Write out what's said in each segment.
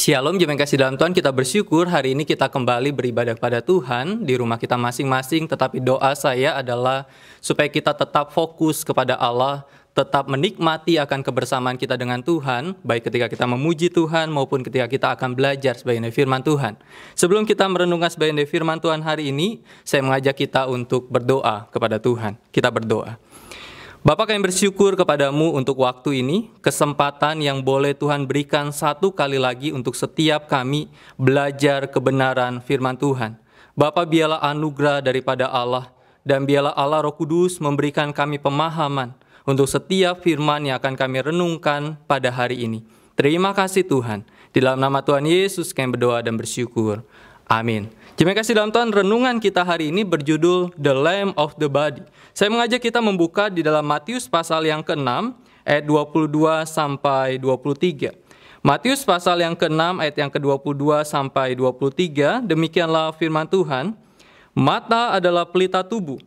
Shalom, jemaat yang kasih dalam Tuhan, kita bersyukur hari ini kita kembali beribadah kepada Tuhan di rumah kita masing-masing. Tetapi doa saya adalah supaya kita tetap fokus kepada Allah, tetap menikmati akan kebersamaan kita dengan Tuhan, baik ketika kita memuji Tuhan maupun ketika kita akan belajar sebagai firman Tuhan. Sebelum kita merenungkan sebagai firman Tuhan hari ini, saya mengajak kita untuk berdoa kepada Tuhan. Kita berdoa. Bapa, kami bersyukur kepadamu untuk waktu ini, kesempatan yang boleh Tuhan berikan satu kali lagi untuk setiap kami belajar kebenaran firman Tuhan. Bapa, biarlah anugerah daripada Allah, dan biarlah Allah Roh Kudus memberikan kami pemahaman untuk setiap firman yang akan kami renungkan pada hari ini. Terima kasih Tuhan. Di dalam nama Tuhan Yesus kami berdoa dan bersyukur. Amin. Jemaat kasih dalam Tuhan, renungan kita hari ini berjudul The Lamb of the Body. Saya mengajak kita membuka di dalam Matius pasal yang ke-6 ayat 22 sampai 23. Matius pasal yang ke-6 ayat yang ke-22 sampai 23, demikianlah firman Tuhan. Mata adalah pelita tubuh.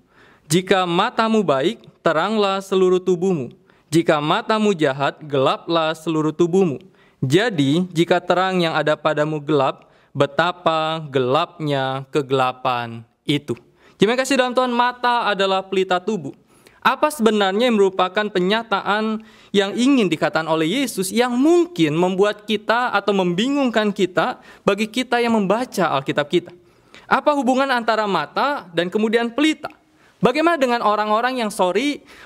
Jika matamu baik, teranglah seluruh tubuhmu. Jika matamu jahat, gelaplah seluruh tubuhmu. Jadi, jika terang yang ada padamu gelap, betapa gelapnya kegelapan itu. Jemaat kasih dalam Tuhan, mata adalah pelita tubuh. Apa sebenarnya yang merupakan penyataan yang ingin dikatakan oleh Yesus yang mungkin membuat kita atau membingungkan kita bagi kita yang membaca Alkitab kita? Apa hubungan antara mata dan kemudian pelita? Bagaimana dengan orang-orang yang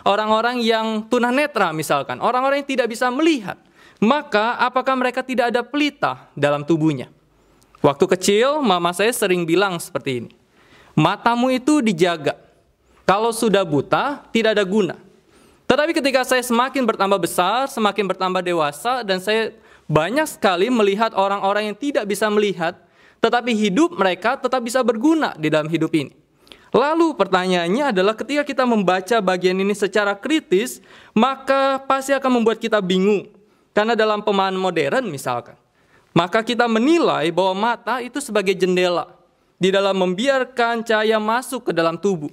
orang-orang yang tunanetra misalkan, orang-orang yang tidak bisa melihat? Maka apakah mereka tidak ada pelita dalam tubuhnya? Waktu kecil, mama saya sering bilang seperti ini. Matamu itu dijaga. Kalau sudah buta, tidak ada guna. Tetapi ketika saya semakin bertambah besar, semakin bertambah dewasa, dan saya banyak sekali melihat orang-orang yang tidak bisa melihat, tetapi hidup mereka tetap bisa berguna di dalam hidup ini. Lalu pertanyaannya adalah ketika kita membaca bagian ini secara kritis, maka pasti akan membuat kita bingung. Karena dalam pemahaman modern misalkan, maka kita menilai bahwa mata itu sebagai jendela di dalam membiarkan cahaya masuk ke dalam tubuh.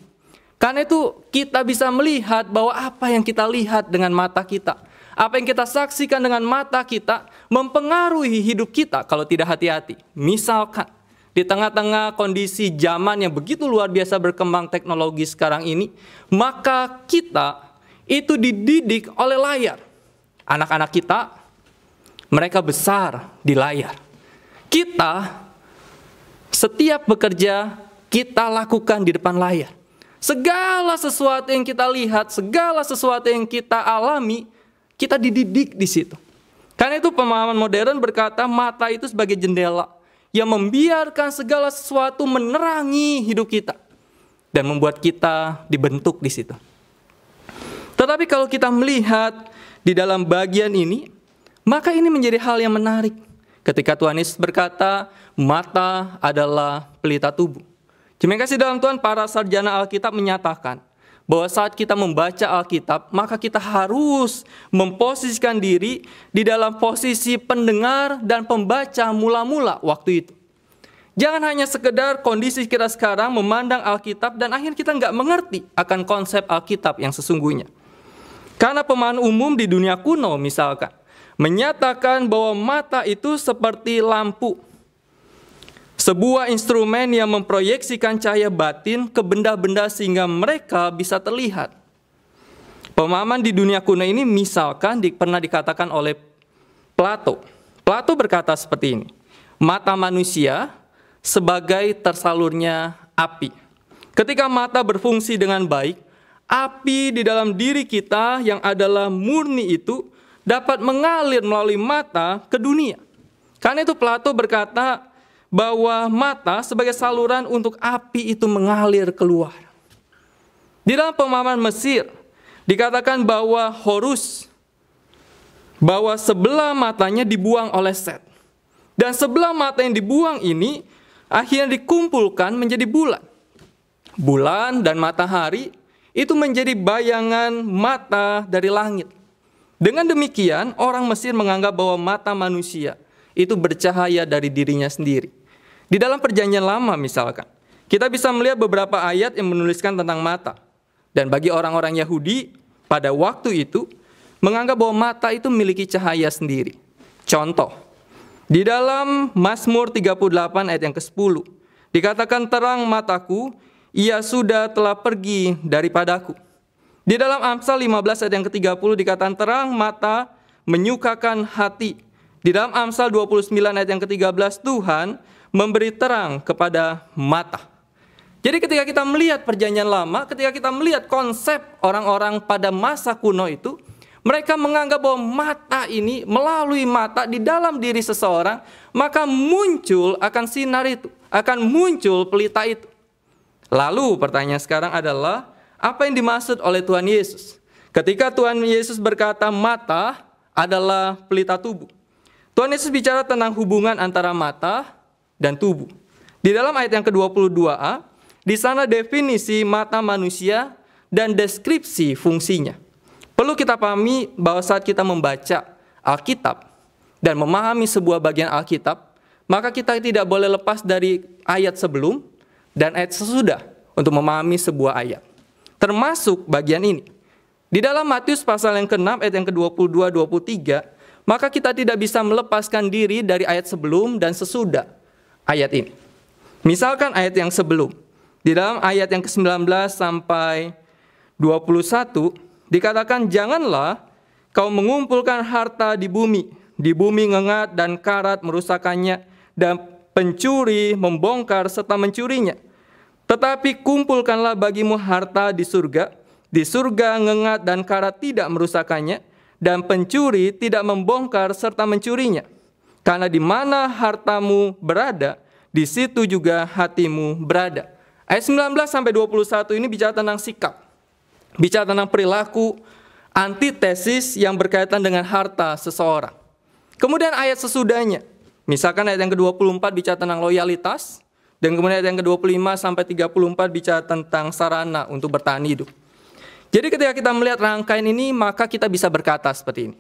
Karena itu kita bisa melihat bahwa apa yang kita lihat dengan mata kita, apa yang kita saksikan dengan mata kita mempengaruhi hidup kita kalau tidak hati-hati. Misalkan di tengah-tengah kondisi zaman yang begitu luar biasa berkembang teknologi sekarang ini, maka kita itu dididik oleh layar. Anak-anak kita, mereka besar di layar. Kita setiap bekerja, kita lakukan di depan layar. Segala sesuatu yang kita lihat, segala sesuatu yang kita alami, kita dididik di situ. Karena itu pemahaman modern berkata mata itu sebagai jendela yang membiarkan segala sesuatu menerangi hidup kita dan membuat kita dibentuk di situ. Tetapi kalau kita melihat di dalam bagian ini, maka ini menjadi hal yang menarik. Ketika Tuhan Yesus berkata, mata adalah pelita tubuh. Jemaat kasih dalam Tuhan, para sarjana Alkitab menyatakan bahwa saat kita membaca Alkitab, maka kita harus memposisikan diri di dalam posisi pendengar dan pembaca mula-mula waktu itu. Jangan hanya sekedar kondisi kita sekarang memandang Alkitab dan akhirnya kita nggak mengerti akan konsep Alkitab yang sesungguhnya. Karena pemahaman umum di dunia kuno misalkan, menyatakan bahwa mata itu seperti lampu. Sebuah instrumen yang memproyeksikan cahaya batin ke benda-benda sehingga mereka bisa terlihat. Pemahaman di dunia kuno ini misalkan pernah dikatakan oleh Plato. Plato berkata seperti ini. Mata manusia sebagai tersalurnya api. Ketika mata berfungsi dengan baik, api di dalam diri kita yang adalah murni itu dapat mengalir melalui mata ke dunia. Karena itu Plato berkata bahwa mata sebagai saluran untuk api itu mengalir keluar. Di dalam pemahaman Mesir dikatakan bahwa Horus, bahwa sebelah matanya dibuang oleh Set. Dan sebelah mata yang dibuang ini akhirnya dikumpulkan menjadi bulan. Bulan dan matahari itu menjadi bayangan mata dari langit. Dengan demikian, orang Mesir menganggap bahwa mata manusia itu bercahaya dari dirinya sendiri. Di dalam Perjanjian Lama misalkan, kita bisa melihat beberapa ayat yang menuliskan tentang mata. Dan bagi orang-orang Yahudi, pada waktu itu, menganggap bahwa mata itu memiliki cahaya sendiri. Contoh, Di dalam Mazmur 38 ayat yang ke-10, dikatakan terang mataku, ia telah pergi daripadaku. Di dalam Amsal 15 ayat yang ke-30 dikatakan terang mata menyukakan hati. Di dalam Amsal 29 ayat yang ke-13, Tuhan memberi terang kepada mata. Jadi ketika kita melihat perjanjian lama, ketika kita melihat konsep orang-orang pada masa kuno itu, mereka menganggap bahwa mata ini, melalui mata di dalam diri seseorang, maka muncul akan sinar itu, akan muncul pelita itu. Lalu pertanyaan sekarang adalah, apa yang dimaksud oleh Tuhan Yesus? Ketika Tuhan Yesus berkata mata adalah pelita tubuh. Tuhan Yesus bicara tentang hubungan antara mata dan tubuh. Di dalam ayat yang ke-22a, di sana definisi mata manusia dan deskripsi fungsinya. Perlu kita pahami bahwa saat kita membaca Alkitab dan memahami sebuah bagian Alkitab, maka kita tidak boleh lepas dari ayat sebelum dan ayat sesudah untuk memahami sebuah ayat. Termasuk bagian ini. Di dalam Matius pasal yang ke-6 ayat yang ke-22-23, maka kita tidak bisa melepaskan diri dari ayat sebelum dan sesudah ayat ini. Misalkan ayat yang sebelum. Di dalam ayat yang ke-19 sampai 21, dikatakan janganlah kau mengumpulkan harta di bumi ngengat dan karat merusakannya, dan pencuri membongkar serta mencurinya. Tetapi kumpulkanlah bagimu harta di surga ngengat dan karat tidak merusakannya, dan pencuri tidak membongkar serta mencurinya. Karena di mana hartamu berada, di situ juga hatimu berada. Ayat 19 sampai 21 ini bicara tentang sikap, bicara tentang perilaku, antitesis yang berkaitan dengan harta seseorang. Kemudian ayat sesudahnya, misalkan ayat yang ke-24 bicara tentang loyalitas, dan kemudian ayat yang ke-25 sampai 34 bicara tentang sarana untuk bertahan hidup. Jadi ketika kita melihat rangkaian ini, maka kita bisa berkata seperti ini,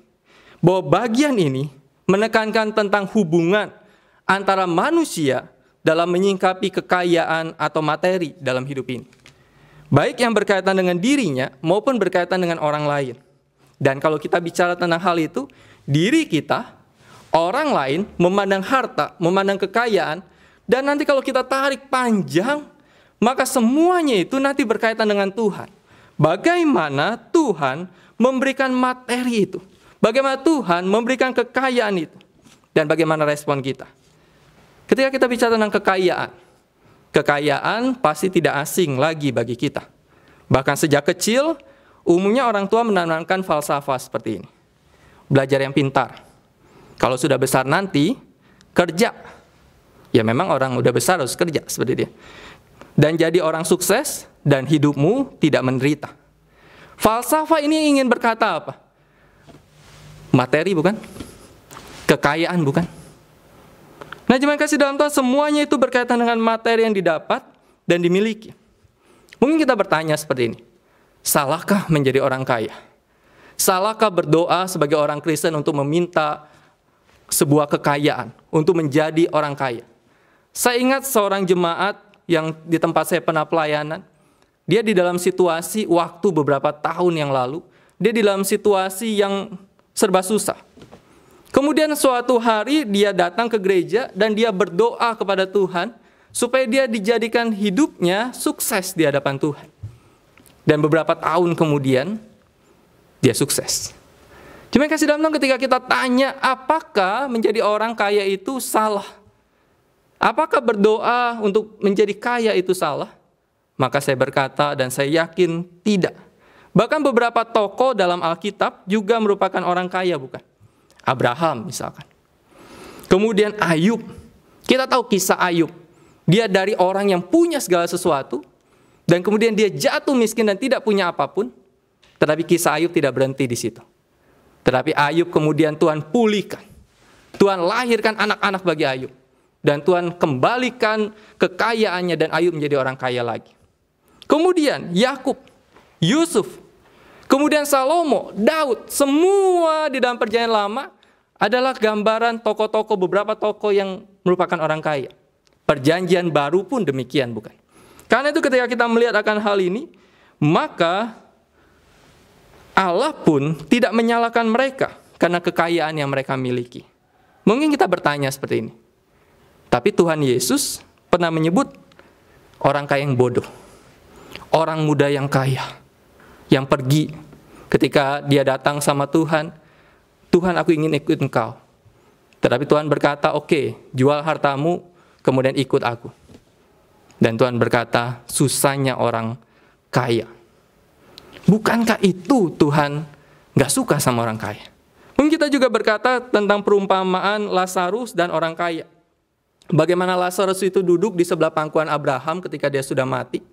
bahwa bagian ini menekankan tentang hubungan antara manusia dalam menyingkapi kekayaan atau materi dalam hidup ini. Baik yang berkaitan dengan dirinya maupun berkaitan dengan orang lain. Dan kalau kita bicara tentang hal itu, diri kita, orang lain memandang harta, memandang kekayaan, dan nanti kalau kita tarik panjang, maka semuanya itu nanti berkaitan dengan Tuhan. Bagaimana Tuhan memberikan materi itu? Bagaimana Tuhan memberikan kekayaan itu? Dan bagaimana respon kita? Ketika kita bicara tentang kekayaan, kekayaan pasti tidak asing lagi bagi kita. Bahkan sejak kecil, umumnya orang tua menanamkan falsafah seperti ini. Belajar yang pintar. Kalau sudah besar nanti, kerja. Ya memang orang udah besar harus kerja seperti dia. Dan jadi orang sukses dan hidupmu tidak menderita. Falsafah ini ingin berkata apa? Materi bukan? Kekayaan bukan? Nah, jemaat kasih dalam Tuhan, semuanya itu berkaitan dengan materi yang didapat dan dimiliki. Mungkin kita bertanya seperti ini. Salahkah menjadi orang kaya? Salahkah berdoa sebagai orang Kristen untuk meminta sebuah kekayaan, untuk menjadi orang kaya? Saya ingat seorang jemaat yang di tempat saya pernah pelayanan, dia di dalam situasi waktu beberapa tahun yang lalu, dia di dalam situasi yang serba susah. Kemudian suatu hari dia datang ke gereja dan dia berdoa kepada Tuhan supaya dia dijadikan hidupnya sukses di hadapan Tuhan. Dan beberapa tahun kemudian dia sukses. Cuma kasih dalam ketika kita tanya apakah menjadi orang kaya itu salah? Apakah berdoa untuk menjadi kaya itu salah? Maka saya berkata dan saya yakin tidak. Bahkan beberapa tokoh dalam Alkitab juga merupakan orang kaya, bukan? Abraham misalkan. Kemudian Ayub. Kita tahu kisah Ayub. Dia dari orang yang punya segala sesuatu, dan kemudian dia jatuh miskin dan tidak punya apapun. Tetapi kisah Ayub tidak berhenti di situ. Tetapi Ayub kemudian Tuhan pulihkan. Tuhan lahirkan anak-anak bagi Ayub. Dan Tuhan kembalikan kekayaannya dan Ayub menjadi orang kaya lagi. Kemudian Yakub, Yusuf, kemudian Salomo, Daud, semua di dalam perjanjian lama adalah gambaran tokoh-tokoh, beberapa tokoh yang merupakan orang kaya. Perjanjian baru pun demikian, bukan? Karena itu ketika kita melihat akan hal ini, maka Allah pun tidak menyalahkan mereka karena kekayaan yang mereka miliki. Mungkin kita bertanya seperti ini. Tapi Tuhan Yesus pernah menyebut orang kaya yang bodoh. Orang muda yang kaya. Yang pergi ketika dia datang sama Tuhan. Tuhan, aku ingin ikut engkau. Tetapi Tuhan berkata, oke, jual hartamu, kemudian ikut aku. Dan Tuhan berkata, susahnya orang kaya. Bukankah itu Tuhan gak suka sama orang kaya? Mungkin kita juga berkata tentang perumpamaan Lazarus dan orang kaya. Bagaimana Lazarus itu duduk di sebelah pangkuan Abraham ketika dia sudah mati.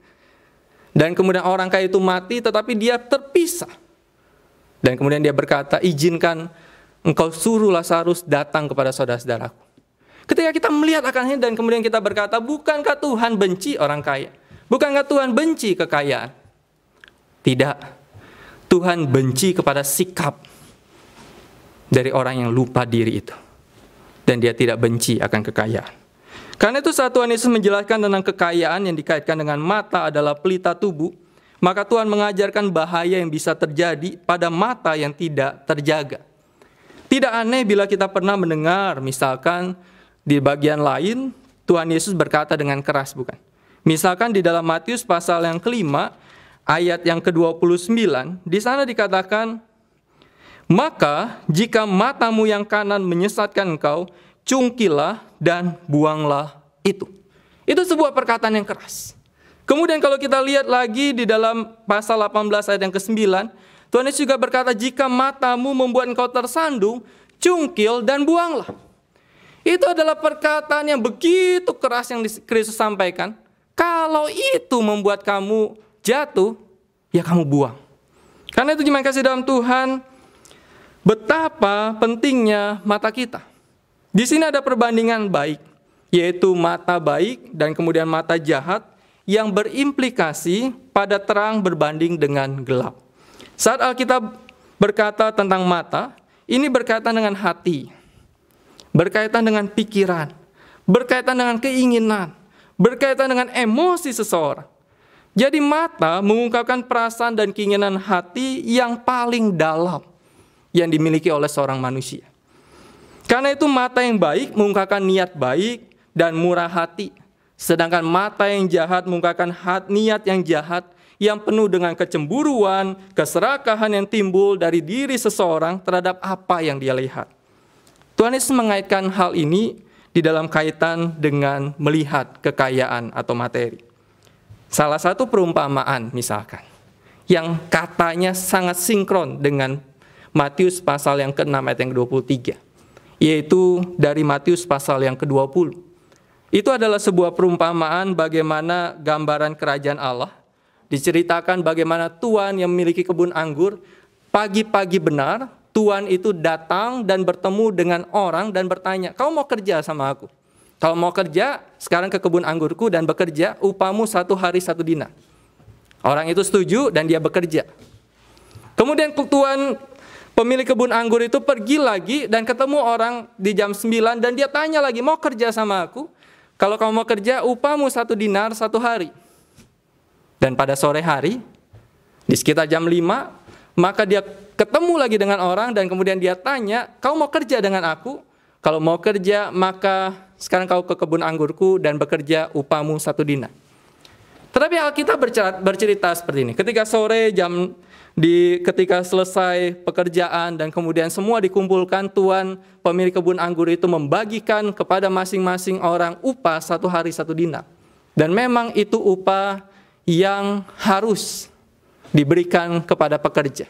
Dan kemudian orang kaya itu mati, tetapi dia terpisah. Dan kemudian dia berkata, izinkan engkau suruh Lazarus datang kepada saudara-saudaraku. Ketika kita melihat akan ini dan kemudian kita berkata, bukankah Tuhan benci orang kaya? Bukankah Tuhan benci kekayaan? Tidak. Tuhan benci kepada sikap dari orang yang lupa diri itu. Dan dia tidak benci akan kekayaan. Karena itu saat Tuhan Yesus menjelaskan tentang kekayaan yang dikaitkan dengan mata adalah pelita tubuh, maka Tuhan mengajarkan bahaya yang bisa terjadi pada mata yang tidak terjaga. Tidak aneh bila kita pernah mendengar, misalkan di bagian lain, Tuhan Yesus berkata dengan keras, bukan? Misalkan di dalam Matius pasal yang kelima, ayat yang ke-29, di sana dikatakan, maka jika matamu yang kanan menyesatkan engkau, cungkilah dan buanglah itu. Itu sebuah perkataan yang keras. Kemudian kalau kita lihat lagi di dalam pasal 18 ayat yang ke-9, Tuhan Yesus juga berkata, jika matamu membuat engkau tersandung, cungkil dan buanglah. Itu adalah perkataan yang begitu keras yang Kristus sampaikan. Kalau itu membuat kamu jatuh, ya kamu buang. Karena itu jemaat kasih dalam Tuhan, betapa pentingnya mata kita. Di sini ada perbandingan baik, yaitu mata baik dan kemudian mata jahat yang berimplikasi pada terang berbanding dengan gelap. Saat Alkitab berkata tentang mata, ini berkaitan dengan hati, berkaitan dengan pikiran, berkaitan dengan keinginan, berkaitan dengan emosi seseorang. Jadi mata mengungkapkan perasaan dan keinginan hati yang paling dalam yang dimiliki oleh seorang manusia. Karena itu mata yang baik mengungkapkan niat baik dan murah hati. Sedangkan mata yang jahat mengungkapkan niat yang jahat yang penuh dengan kecemburuan, keserakahan yang timbul dari diri seseorang terhadap apa yang dia lihat. Tuhan Yesus mengaitkan hal ini di dalam kaitan dengan melihat kekayaan atau materi. Salah satu perumpamaan misalkan, yang katanya sangat sinkron dengan Matius pasal yang ke-6 ayat yang ke-23, yaitu dari Matius pasal yang ke-20. Itu adalah sebuah perumpamaan bagaimana gambaran kerajaan Allah. Diceritakan bagaimana Tuan yang memiliki kebun anggur, pagi-pagi benar, Tuan itu datang dan bertemu dengan orang dan bertanya, kau mau kerja sama aku? Kalau mau kerja, sekarang ke kebun anggurku dan bekerja, upamu 1 hari 1 dinar. Orang itu setuju dan dia bekerja. Kemudian Tuan pemilik kebun anggur itu pergi lagi dan ketemu orang di jam 9 dan dia tanya lagi, mau kerja sama aku? Kalau kamu mau kerja, upamu 1 dinar 1 hari. Dan pada sore hari, di sekitar jam 5, maka dia ketemu lagi dengan orang dan kemudian dia tanya, kau mau kerja dengan aku? Kalau mau kerja, maka sekarang kau ke kebun anggurku dan bekerja upamu 1 dinar. Tetapi Alkitab bercerita seperti ini. Ketika sore ketika selesai pekerjaan dan kemudian semua dikumpulkan, Tuan pemilik kebun anggur itu membagikan kepada masing-masing orang upah 1 hari 1 dinar. Dan memang itu upah yang harus diberikan kepada pekerja.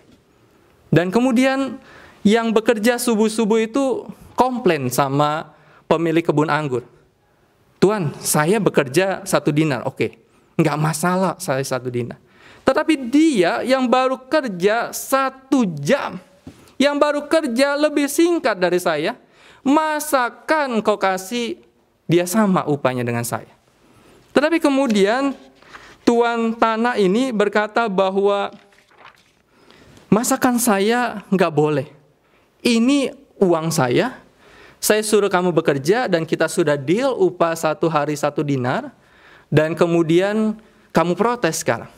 Dan kemudian yang bekerja subuh-subuh itu komplain sama pemilik kebun anggur. Tuan, saya bekerja 1 dinar, oke. Enggak masalah saya 1 dinar. Tetapi dia yang baru kerja 1 jam, yang baru kerja lebih singkat dari saya, masakan kau kasih dia sama upahnya dengan saya? Tetapi kemudian Tuan tanah ini berkata bahwa masakan saya nggak boleh. Ini uang saya suruh kamu bekerja dan kita sudah deal upah 1 hari 1 dinar. Dan kemudian kamu protes sekarang.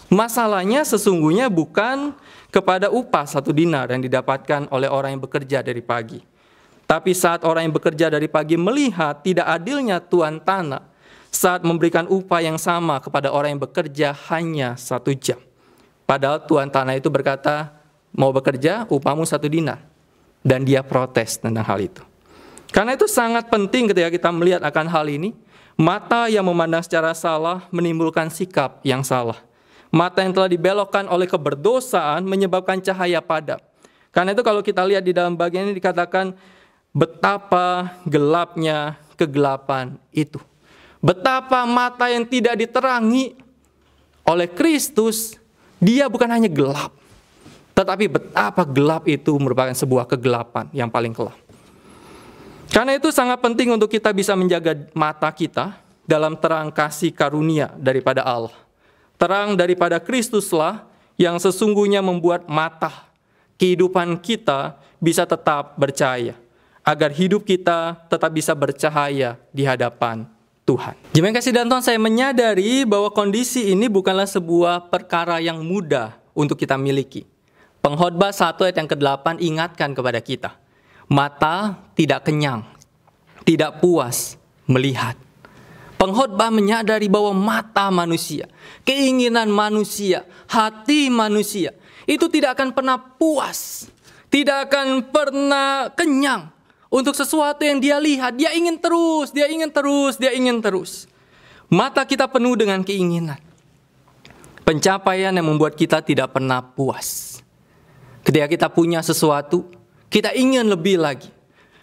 Masalahnya sesungguhnya bukan kepada upah 1 dinar yang didapatkan oleh orang yang bekerja dari pagi. Tapi saat orang yang bekerja dari pagi melihat tidak adilnya tuan tanah saat memberikan upah yang sama kepada orang yang bekerja hanya 1 jam. Padahal tuan tanah itu berkata, mau bekerja upahmu 1 dinar. Dan dia protes tentang hal itu. Karena itu sangat penting ketika kita melihat akan hal ini, mata yang memandang secara salah menimbulkan sikap yang salah. Mata yang telah dibelokkan oleh keberdosaan menyebabkan cahaya padam. Karena itu kalau kita lihat di dalam bagian ini dikatakan, betapa gelapnya kegelapan itu. Betapa mata yang tidak diterangi oleh Kristus, dia bukan hanya gelap, tetapi betapa gelap itu merupakan sebuah kegelapan yang paling kelam. Karena itu sangat penting untuk kita bisa menjaga mata kita dalam terang kasih karunia daripada Allah. Terang daripada Kristuslah yang sesungguhnya membuat mata kehidupan kita bisa tetap bercahaya, agar hidup kita tetap bisa bercahaya di hadapan Tuhan. Jemaat kasih dan Tuhan, saya menyadari bahwa kondisi ini bukanlah sebuah perkara yang mudah untuk kita miliki. Pengkhotbah 1 ayat yang ke-8 ingatkan kepada kita, mata tidak kenyang, tidak puas melihat. Pengkhotbah menyadari bahwa mata manusia, keinginan manusia, hati manusia, itu tidak akan pernah puas, tidak akan pernah kenyang untuk sesuatu yang dia lihat. Dia ingin terus, dia ingin terus, dia ingin terus. Mata kita penuh dengan keinginan, pencapaian yang membuat kita tidak pernah puas. Ketika kita punya sesuatu, kita ingin lebih lagi.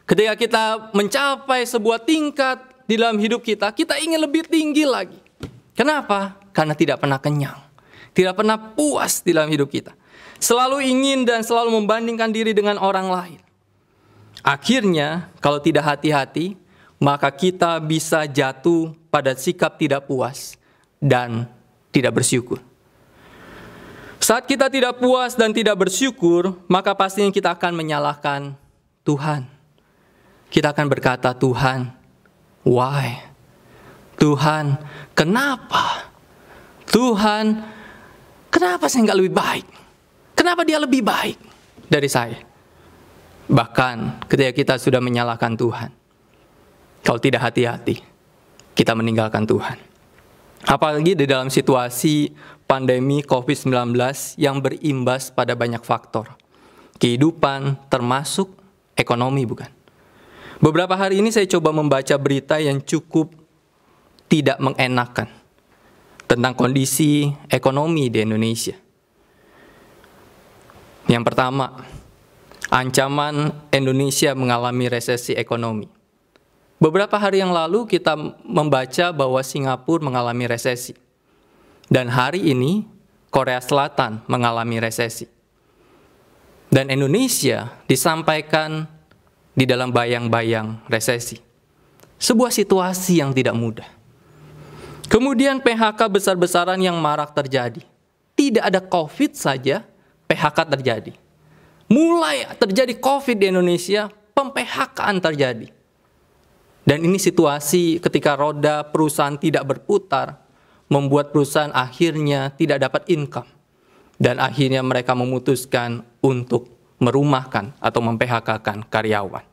Ketika kita mencapai sebuah tingkat di dalam hidup kita, kita ingin lebih tinggi lagi. Kenapa? Karena tidak pernah kenyang, tidak pernah puas di dalam hidup kita. Selalu ingin dan selalu membandingkan diri dengan orang lain. Akhirnya, kalau tidak hati-hati, maka kita bisa jatuh pada sikap tidak puas dan tidak bersyukur. Saat kita tidak puas dan tidak bersyukur, maka pastinya kita akan menyalahkan Tuhan. Kita akan berkata, Tuhan, why? Tuhan, kenapa? Tuhan, kenapa saya nggak lebih baik? Kenapa dia lebih baik dari saya? Bahkan ketika kita sudah menyalahkan Tuhan, kalau tidak hati-hati, kita meninggalkan Tuhan. Apalagi di dalam situasi pandemi COVID-19 yang berimbas pada banyak faktor. Kehidupan termasuk ekonomi, bukan? Beberapa hari ini saya coba membaca berita yang cukup tidak mengenakan tentang kondisi ekonomi di Indonesia. Yang pertama, ancaman Indonesia mengalami resesi ekonomi. Beberapa hari yang lalu kita membaca bahwa Singapura mengalami resesi. Dan hari ini Korea Selatan mengalami resesi. Dan Indonesia disampaikan di dalam bayang-bayang resesi. Sebuah situasi yang tidak mudah. Kemudian PHK besar-besaran yang marak terjadi. Tidak ada COVID saja, PHK terjadi. Mulai terjadi COVID di Indonesia, pem-PHK-an terjadi. Dan ini situasi ketika roda perusahaan tidak berputar, membuat perusahaan akhirnya tidak dapat income. Dan akhirnya mereka memutuskan untuk merumahkan atau mem-PHK-kan karyawan.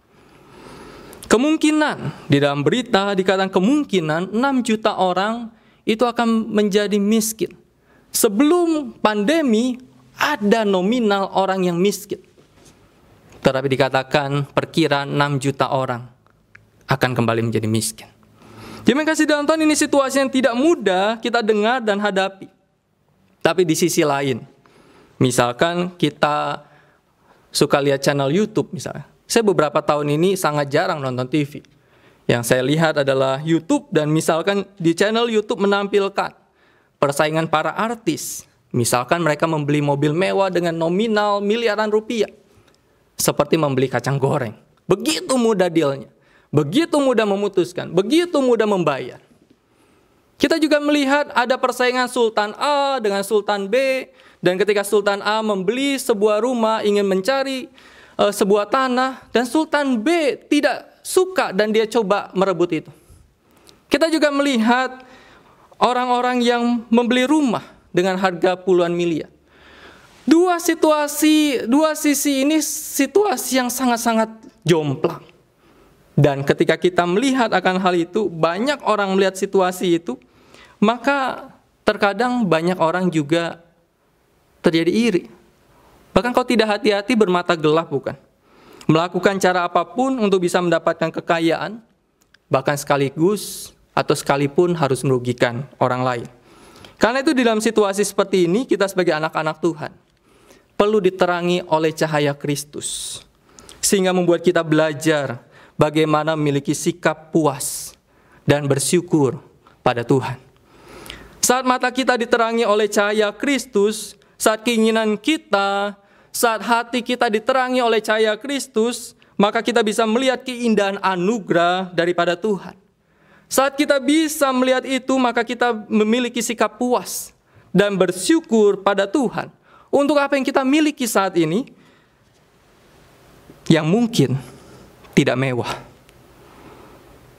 Kemungkinan, di dalam berita dikatakan kemungkinan 6 juta orang itu akan menjadi miskin. Sebelum pandemi, ada nominal orang yang miskin. Tetapi dikatakan perkiraan 6 juta orang akan kembali menjadi miskin. Terima kasih dalam Tuhan, ini situasi yang tidak mudah kita dengar dan hadapi. Tapi di sisi lain, misalkan kita suka lihat channel YouTube misalnya. Saya beberapa tahun ini sangat jarang nonton TV. Yang saya lihat adalah YouTube, dan misalkan di channel YouTube menampilkan persaingan para artis. Misalkan mereka membeli mobil mewah dengan nominal miliaran rupiah. Seperti membeli kacang goreng. Begitu mudah dealnya. Begitu mudah memutuskan, begitu mudah membayar. Kita juga melihat ada persaingan Sultan A dengan Sultan B, dan ketika Sultan A membeli sebuah rumah, ingin mencari sebuah tanah, dan Sultan B tidak suka dan dia coba merebut itu. Kita juga melihat orang-orang yang membeli rumah dengan harga puluhan miliar. Dua sisi ini situasi yang sangat-sangat jomplang. Dan ketika kita melihat akan hal itu, banyak orang melihat situasi itu, maka terkadang banyak orang juga terjadi iri. Bahkan kau tidak hati-hati bermata gelap, bukan? Melakukan cara apapun untuk bisa mendapatkan kekayaan, bahkan sekaligus atau sekalipun harus merugikan orang lain. Karena itu di dalam situasi seperti ini, kita sebagai anak-anak Tuhan perlu diterangi oleh cahaya Kristus, sehingga membuat kita belajar bagaimana memiliki sikap puas dan bersyukur pada Tuhan. Saat mata kita diterangi oleh cahaya Kristus, saat keinginan kita, saat hati kita diterangi oleh cahaya Kristus, maka kita bisa melihat keindahan anugerah daripada Tuhan. Saat kita bisa melihat itu, maka kita memiliki sikap puas dan bersyukur pada Tuhan untuk apa yang kita miliki saat ini, yang mungkin tidak mewah,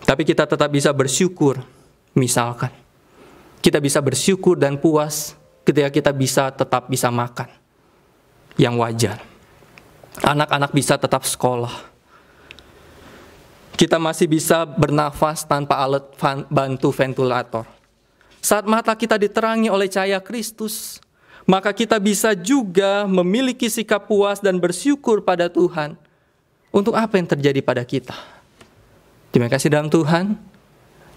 tapi kita tetap bisa bersyukur. Misalkan kita bisa bersyukur dan puas ketika kita tetap bisa makan yang wajar, anak-anak bisa tetap sekolah, kita masih bisa bernafas tanpa alat bantu ventilator. Saat mata kita diterangi oleh cahaya Kristus, maka kita bisa juga memiliki sikap puas dan bersyukur pada Tuhan untuk apa yang terjadi pada kita. Terima kasih dalam Tuhan.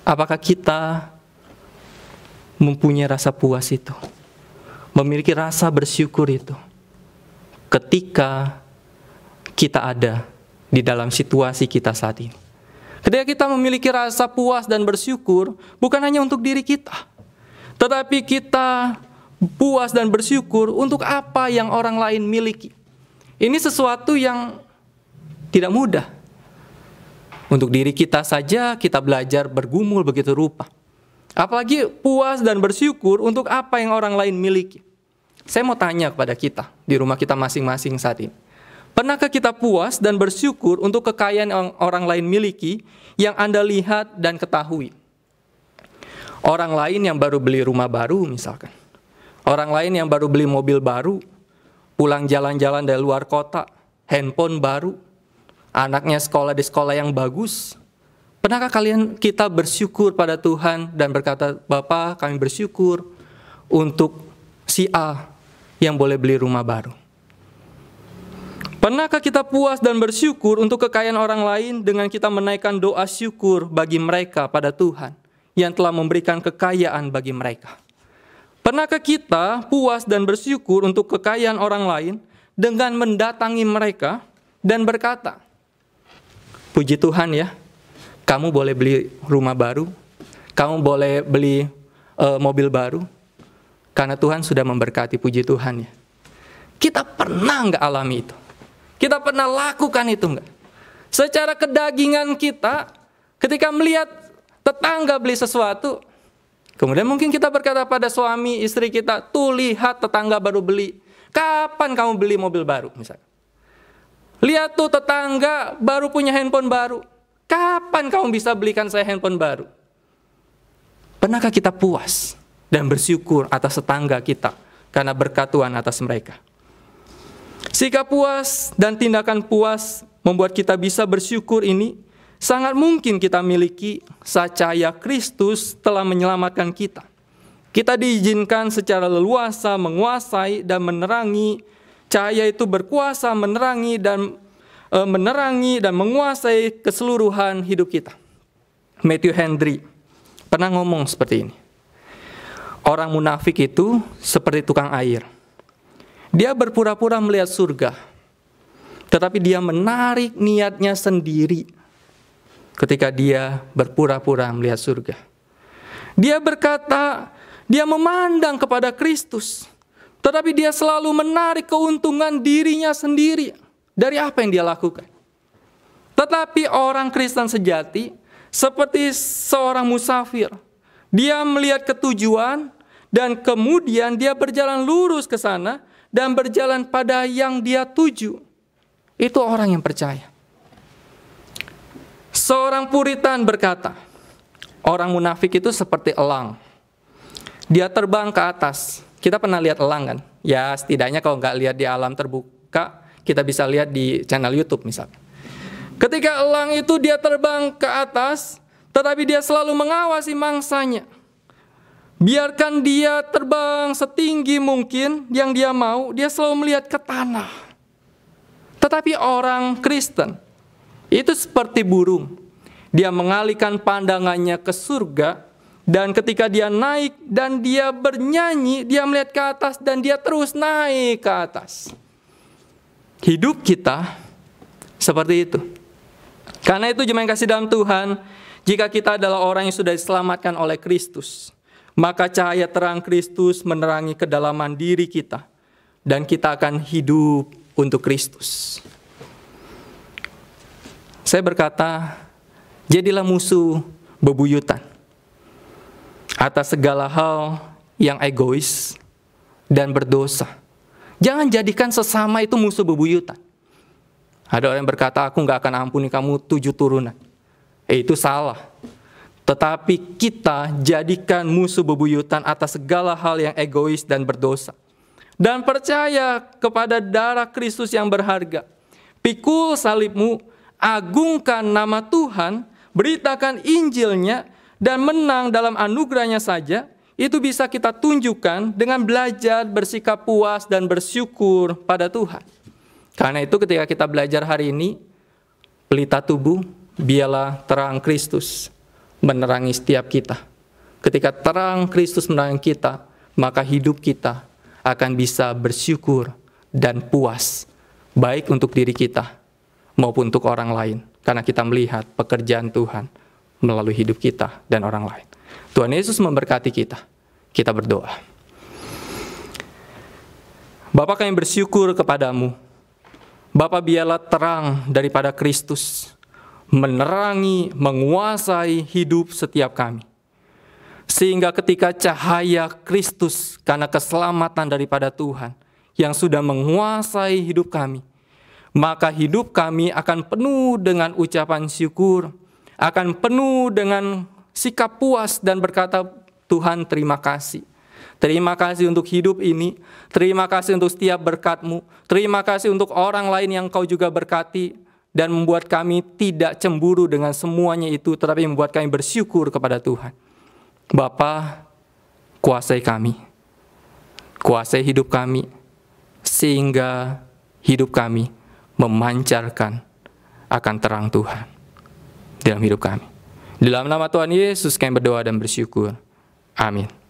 Apakah kita mempunyai rasa puas itu, memiliki rasa bersyukur itu ketika kita ada di dalam situasi kita saat ini? Ketika kita memiliki rasa puas dan bersyukur, bukan hanya untuk diri kita, tetapi kita puas dan bersyukur untuk apa yang orang lain miliki. Ini sesuatu yang tidak mudah. Untuk diri kita saja kita belajar bergumul begitu rupa, apalagi puas dan bersyukur untuk apa yang orang lain miliki. Saya mau tanya kepada kita di rumah kita masing-masing saat ini, pernahkah kita puas dan bersyukur untuk kekayaan yang orang lain miliki yang Anda lihat dan ketahui? Orang lain yang baru beli rumah baru misalkan, orang lain yang baru beli mobil baru, pulang jalan-jalan dari luar kota, handphone baru, anaknya sekolah di sekolah yang bagus. Pernahkah kita bersyukur pada Tuhan dan berkata, Bapak, kami bersyukur untuk si A yang boleh beli rumah baru? Pernahkah kita puas dan bersyukur untuk kekayaan orang lain dengan kita menaikkan doa syukur bagi mereka pada Tuhan yang telah memberikan kekayaan bagi mereka? Pernahkah kita puas dan bersyukur untuk kekayaan orang lain dengan mendatangi mereka dan berkata, puji Tuhan ya, kamu boleh beli rumah baru, kamu boleh beli mobil baru, karena Tuhan sudah memberkati, puji Tuhan ya. Kita pernah nggak alami itu? Kita pernah lakukan itu nggak? Secara kedagingan kita, ketika melihat tetangga beli sesuatu, kemudian mungkin kita berkata pada suami istri kita, tuh lihat tetangga baru beli, kapan kamu beli mobil baru misalnya? Lihat tuh tetangga baru punya handphone baru, kapan kamu bisa belikan saya handphone baru? Pernahkah kita puas dan bersyukur atas tetangga kita karena berkat Tuhan atas mereka? Sikap puas dan tindakan puas membuat kita bisa bersyukur ini sangat mungkin kita miliki saat cahaya Kristus telah menyelamatkan kita. Kita diizinkan secara leluasa menguasai dan menerangi. Cahaya itu berkuasa menerangi dan menguasai keseluruhan hidup kita. Matthew Henry pernah ngomong seperti ini. Orang munafik itu seperti tukang air. Dia berpura-pura melihat surga, tetapi dia menarik niatnya sendiri ketika dia berpura-pura melihat surga. Dia berkata, dia memandang kepada Kristus, tetapi dia selalu menarik keuntungan dirinya sendiri dari apa yang dia lakukan. Tetapi orang Kristen sejati seperti seorang musafir. Dia melihat ketujuan dan kemudian dia berjalan lurus ke sana dan berjalan pada yang dia tuju. Itu orang yang percaya. Seorang Puritan berkata, orang munafik itu seperti elang. Dia terbang ke atas. Kita pernah lihat elang kan? Ya setidaknya kalau nggak lihat di alam terbuka, kita bisa lihat di channel YouTube misalnya. Ketika elang itu dia terbang ke atas, tetapi dia selalu mengawasi mangsanya. Biarkan dia terbang setinggi mungkin yang dia mau, dia selalu melihat ke tanah. Tetapi orang Kristen itu seperti burung. Dia mengalihkan pandangannya ke surga, dan ketika dia naik dan dia bernyanyi, dia melihat ke atas dan dia terus naik ke atas. Hidup kita seperti itu. Karena itu jemaat yang kasih dalam Tuhan, jika kita adalah orang yang sudah diselamatkan oleh Kristus, maka cahaya terang Kristus menerangi kedalaman diri kita, dan kita akan hidup untuk Kristus. Saya berkata, jadilah musuh bebuyutan atas segala hal yang egois dan berdosa. Jangan jadikan sesama itu musuh bebuyutan. Ada orang yang berkata, aku gak akan ampuni kamu 7 turunan. Itu salah. Tetapi kita jadikan musuh bebuyutan atas segala hal yang egois dan berdosa. Dan percaya kepada darah Kristus yang berharga. Pikul salibmu, agungkan nama Tuhan, beritakan Injilnya, dan menang dalam anugerahnya saja. Itu bisa kita tunjukkan dengan belajar bersikap puas dan bersyukur pada Tuhan. Karena itu ketika kita belajar hari ini, pelita tubuh, biarlah terang Kristus menerangi setiap kita. Ketika terang Kristus menerangi kita, maka hidup kita akan bisa bersyukur dan puas, baik untuk diri kita maupun untuk orang lain. Karena kita melihat pekerjaan Tuhan melalui hidup kita dan orang lain. Tuhan Yesus memberkati kita. Kita berdoa. Bapa, kami bersyukur kepadamu. Bapa, biarlah terang daripada Kristus menerangi, menguasai hidup setiap kami. Sehingga ketika cahaya Kristus karena keselamatan daripada Tuhan yang sudah menguasai hidup kami, maka hidup kami akan penuh dengan ucapan syukur, akan penuh dengan sikap puas dan berkata, Tuhan terima kasih. Terima kasih untuk hidup ini, terima kasih untuk setiap berkat-Mu, terima kasih untuk orang lain yang Kau juga berkati, dan membuat kami tidak cemburu dengan semuanya itu, tetapi membuat kami bersyukur kepada Tuhan. Bapa, kuasai kami, kuasai hidup kami, sehingga hidup kami memancarkan akan terang Tuhan dalam hidup kami. Dalam nama Tuhan Yesus kami berdoa dan bersyukur. Amin.